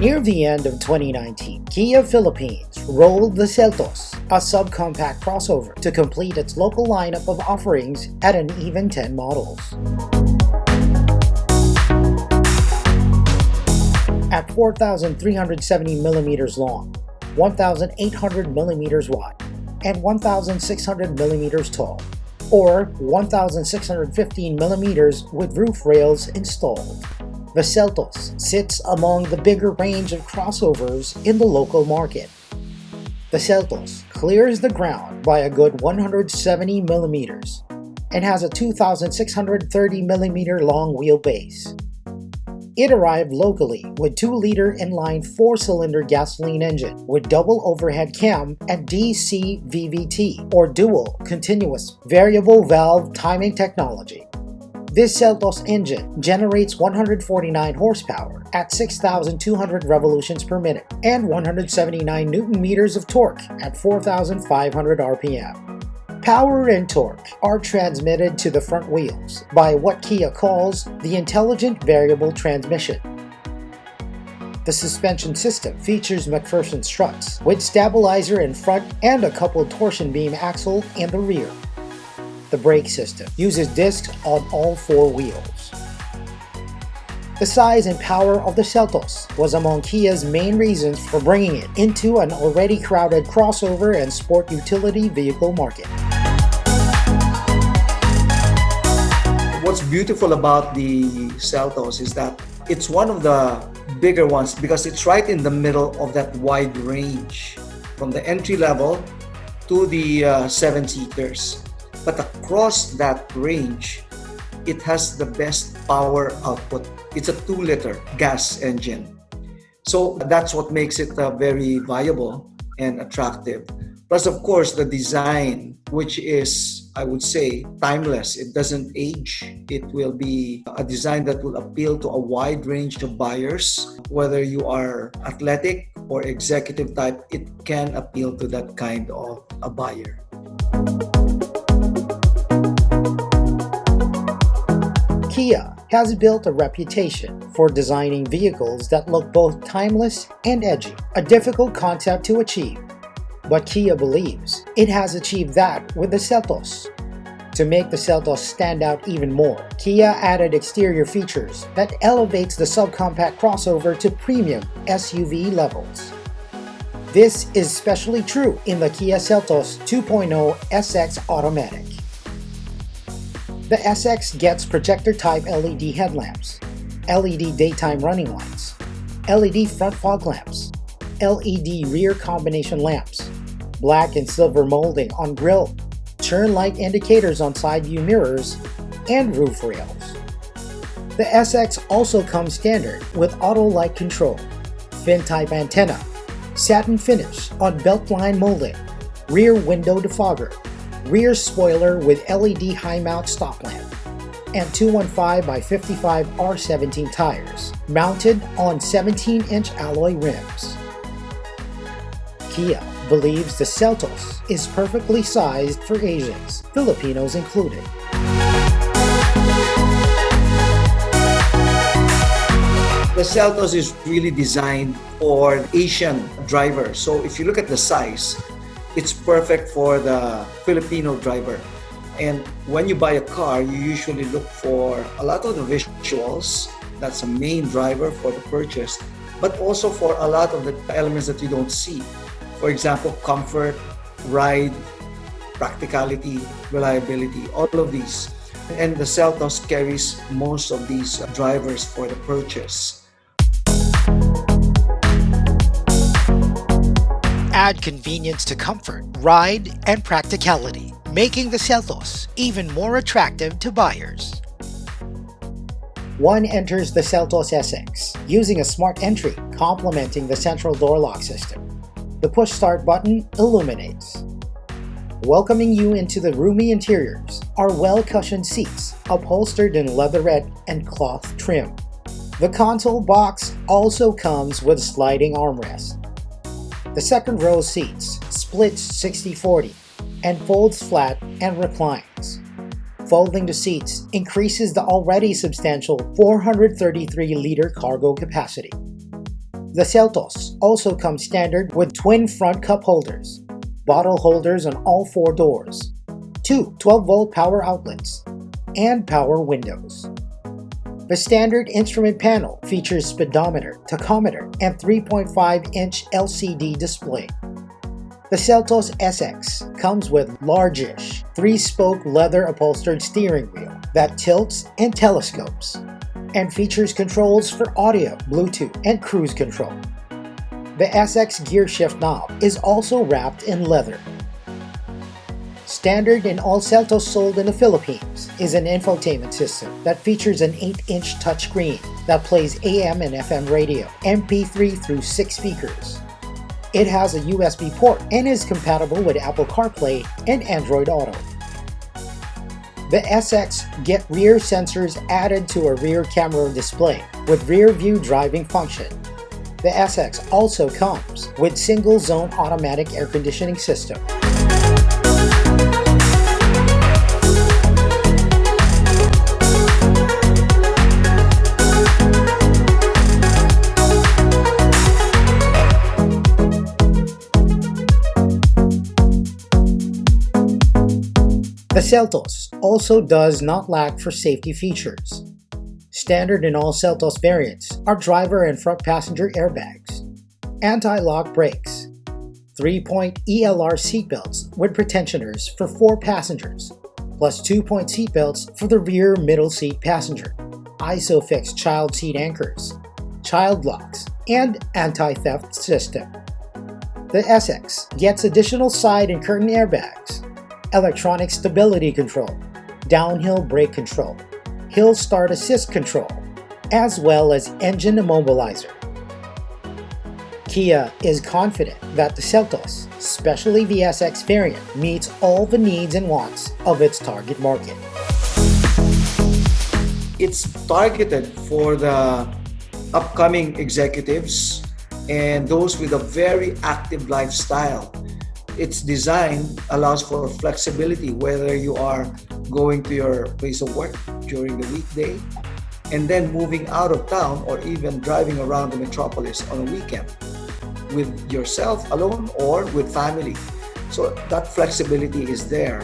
Near the end of 2019, Kia Philippines rolled the Seltos, a subcompact crossover, to complete its local lineup of offerings at an even 10 models. At 4,370mm long, 1,800mm wide, and 1,600mm tall, or 1,615mm with roof rails installed. The Seltos sits among the bigger range of crossovers in the local market. The Seltos clears the ground by a good 170mm and has a 2,630mm long wheelbase. It arrived locally with 2-liter inline 4-cylinder gasoline engine with double overhead cam and DC VVT, or dual continuous variable valve timing technology. This Seltos engine generates 149 horsepower at 6,200 revolutions per minute and 179 Newton-meters of torque at 4,500 RPM. Power and torque are transmitted to the front wheels by what Kia calls the Intelligent Variable Transmission. The suspension system features McPherson struts with stabilizer in front and a coupled torsion beam axle in the rear. The brake system uses discs on all 4 wheels. The size and power of the Seltos was among Kia's main reasons for bringing it into an already crowded crossover and sport utility vehicle market. What's beautiful about the Seltos is that it's one of the bigger ones because it's right in the middle of that wide range from the entry level to the 7-seaters. But across that range, it has the best power output. It's a 2-liter gas engine. So that's what makes it very viable and attractive. Plus, of course, the design, which is, I would say, timeless. It doesn't age. It will be a design that will appeal to a wide range of buyers. Whether you are athletic or executive type, it can appeal to that kind of a buyer. Kia has built a reputation for designing vehicles that look both timeless and edgy, a difficult concept to achieve. But Kia believes it has achieved that with the Seltos. To make the Seltos stand out even more, Kia added exterior features that elevates the subcompact crossover to premium SUV levels. This is especially true in the Kia Seltos 2.0 SX Automatic. The SX gets projector-type LED headlamps, LED daytime running lights, LED front fog lamps, LED rear combination lamps, black and silver molding on grille, turn light indicators on side view mirrors, and roof rails. The SX also comes standard with auto light control, fin-type antenna, satin finish on beltline molding, rear window defogger, rear spoiler with LED high mount stop lamp, and 215 by 55 R17 tires mounted on 17-inch alloy rims. Kia believes the Seltos is perfectly sized for Asians, Filipinos included. The Seltos is really designed for Asian drivers. So if you look at the size, it's perfect for the Filipino driver. And when you buy a car, you usually look for a lot of the visuals. That's a main driver for the purchase, but also for a lot of the elements that you don't see. For example, comfort, ride, practicality, reliability, all of these. And the Seltos carries most of these drivers for the purchase. Add convenience to comfort, ride, and practicality, making the Seltos even more attractive to buyers. One enters the Seltos SX using a smart entry complementing the central door lock system. The push start button illuminates. Welcoming you into the roomy interiors are well-cushioned seats upholstered in leatherette and cloth trim. The console box also comes with a sliding armrest. The second row seats splits 60-40 and folds flat and reclines. Folding the seats increases the already substantial 433-liter cargo capacity. The Seltos also comes standard with twin front cup holders, bottle holders on all four doors, two 12-volt power outlets, and power windows. The standard instrument panel features speedometer, tachometer, and 3.5-inch LCD display. The Seltos SX comes with largish 3-spoke leather upholstered steering wheel that tilts and telescopes, and features controls for audio, Bluetooth, and cruise control. The SX gear shift knob is also wrapped in leather. Standard in all Seltos sold in the Philippines is an infotainment system that features an 8-inch touchscreen that plays AM and FM radio, MP3 through 6 speakers. It has a USB port and is compatible with Apple CarPlay and Android Auto. The SX get rear sensors added to a rear camera display with rear view driving function. The SX also comes with single zone automatic air conditioning system. The Seltos also does not lack for safety features. Standard in all Seltos variants are driver and front passenger airbags, anti-lock brakes, 3-point ELR seatbelts with pretensioners for 4 passengers, plus 2-point seatbelts for the rear middle seat passenger, ISOFIX child seat anchors, child locks, and anti-theft system. The SX gets additional side and curtain airbags, electronic stability control, downhill brake control, hill start assist control, as well as engine immobilizer. Kia is confident that the Seltos, especially the SX variant, meets all the needs and wants of its target market. It's targeted for the upcoming executives and those with a very active lifestyle. Its design allows for flexibility whether you are going to your place of work during the weekday and then moving out of town or even driving around the metropolis on a weekend with yourself alone or with family. So that flexibility is there.